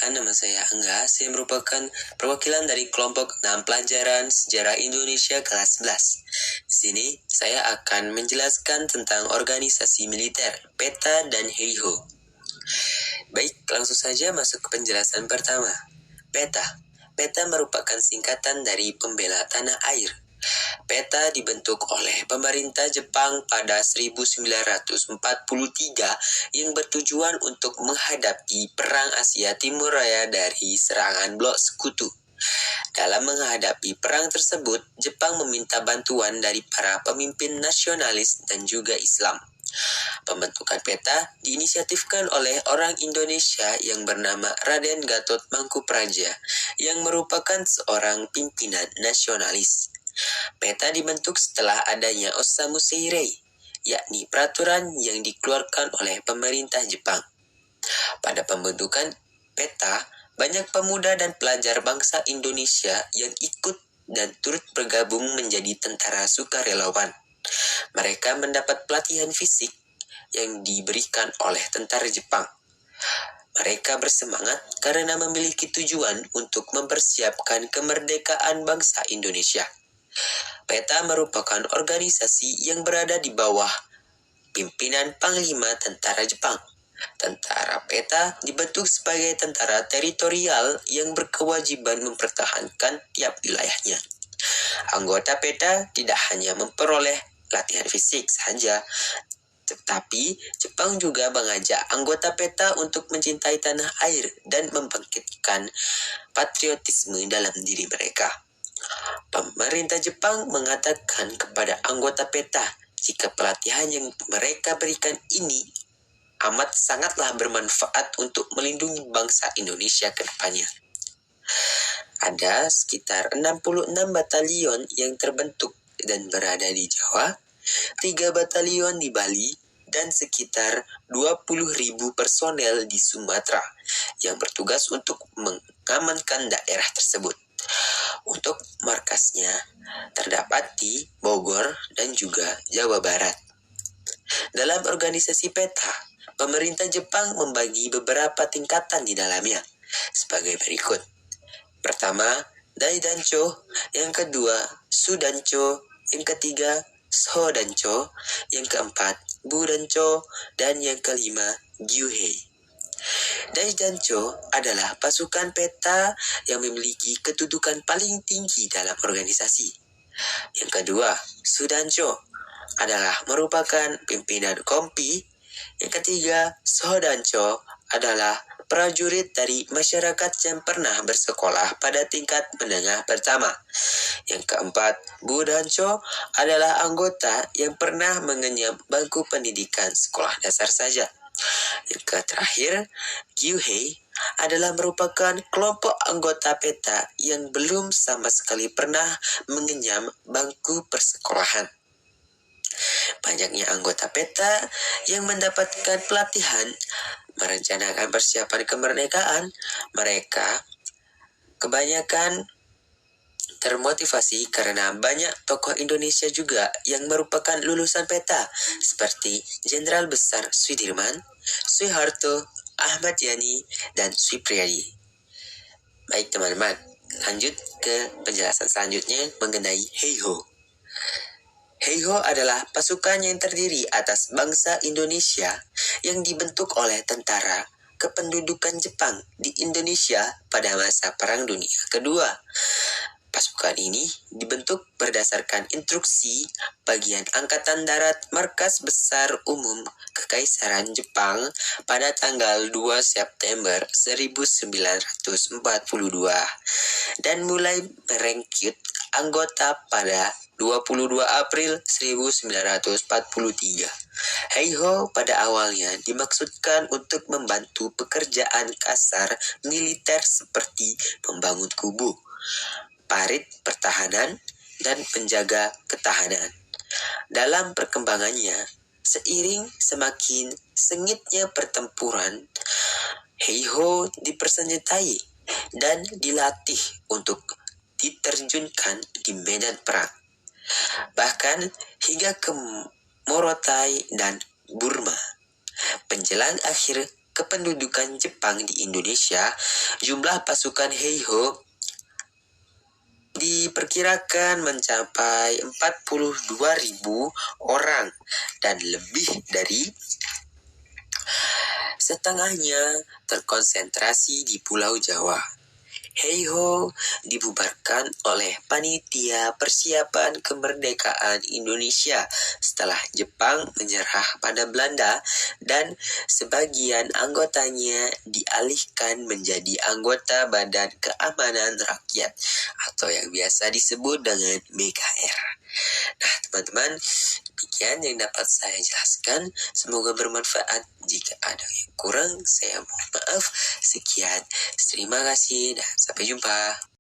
Perkenalkan, nama saya Angga. Saya merupakan perwakilan dari kelompok 6 pelajaran Sejarah Indonesia kelas 11. Di sini, saya akan menjelaskan tentang organisasi militer, peta, dan heiho. Baik, langsung saja masuk ke penjelasan pertama. Peta. Peta merupakan singkatan dari pembela tanah air. Peta dibentuk oleh pemerintah Jepang pada 1943 yang bertujuan untuk menghadapi Perang Asia Timur Raya dari serangan blok sekutu. Dalam menghadapi perang tersebut, Jepang meminta bantuan dari para pemimpin nasionalis dan juga Islam. Pembentukan peta diinisiatifkan oleh orang Indonesia yang bernama Raden Gatot Mangkupraja, yang merupakan seorang pimpinan nasionalis. Peta dibentuk setelah adanya Osamu Seirei, yakni peraturan yang dikeluarkan oleh pemerintah Jepang. Pada pembentukan peta, banyak pemuda dan pelajar bangsa Indonesia yang ikut dan turut bergabung menjadi tentara sukarelawan. Mereka mendapat pelatihan fisik yang diberikan oleh tentara Jepang. Mereka bersemangat karena memiliki tujuan untuk mempersiapkan kemerdekaan bangsa Indonesia. Peta merupakan organisasi yang berada di bawah pimpinan Panglima Tentara Jepang. Tentara Peta dibentuk sebagai tentara teritorial yang berkewajiban mempertahankan tiap wilayahnya. Anggota Peta tidak hanya memperoleh latihan fisik saja, tetapi Jepang juga mengajak anggota Peta untuk mencintai tanah air dan membangkitkan patriotisme dalam diri mereka. Pemerintah Jepang mengatakan kepada anggota Peta jika pelatihan yang mereka berikan ini amat sangatlah bermanfaat untuk melindungi bangsa Indonesia ke depannya. Ada sekitar 66 batalion yang terbentuk dan berada di Jawa, 3 batalion di Bali, dan sekitar 20.000 personel di Sumatera yang bertugas untuk mengamankan daerah tersebut. Untuk markasnya terdapat di Bogor dan juga Jawa Barat. Dalam organisasi Peta, pemerintah Jepang membagi beberapa tingkatan di dalamnya sebagai berikut. Pertama, Daidancho, yang kedua, Sudancho, yang ketiga, Shodancho, yang keempat, Budancho, dan yang kelima, Gyuhei. Daidancho adalah pasukan Peta yang memiliki kedudukan paling tinggi dalam organisasi. Yang kedua, Sudancho adalah merupakan pimpinan kompi. Yang ketiga, Shodancho adalah prajurit dari masyarakat yang pernah bersekolah pada tingkat menengah pertama. Yang keempat, Budancho adalah anggota yang pernah mengenyam bangku pendidikan sekolah dasar saja. Yang terakhir, Gyuhei adalah merupakan kelompok anggota Peta yang belum sama sekali pernah mengenyam bangku persekolahan. Banyaknya anggota Peta yang mendapatkan pelatihan merencanakan persiapan kemerdekaan. Mereka kebanyakan termotivasi karena banyak tokoh Indonesia juga yang merupakan lulusan Peta seperti Jenderal Besar Sudirman, Soeharto, Ahmad Yani, dan Supriyadi. Baik teman-teman, lanjut ke penjelasan selanjutnya mengenai heiho. Heiho adalah pasukan yang terdiri atas bangsa Indonesia yang dibentuk oleh tentara kependudukan Jepang di Indonesia pada masa Perang Dunia Kedua. Pasukan ini dibentuk berdasarkan instruksi bagian Angkatan Darat Markas Besar Umum Kekaisaran Jepang pada tanggal 2 September 1942 dan mulai merekrut anggota pada 22 April 1943. Heiho pada awalnya dimaksudkan untuk membantu pekerjaan kasar militer seperti membangun kubu, parit pertahanan, dan penjaga ketahanan. Dalam perkembangannya, seiring semakin sengitnya pertempuran, heiho dipersenjatai dan dilatih untuk diterjunkan di medan perang. Bahkan hingga ke Morotai dan Burma. Menjelang akhir kependudukan Jepang di Indonesia, jumlah pasukan Heiho diperkirakan mencapai 42.000 orang dan lebih dari setengahnya terkonsentrasi di Pulau Jawa. Heiho dibubarkan oleh Panitia Persiapan Kemerdekaan Indonesia setelah Jepang menyerah pada Belanda dan sebagian anggotanya dialihkan menjadi anggota Badan Keamanan Rakyat atau yang biasa disebut dengan BKR. Nah, teman-teman, demikian yang dapat saya jelaskan. Semoga bermanfaat. Jika ada yang kurang, saya mohon maaf. Sekian, terima kasih dan sampai jumpa.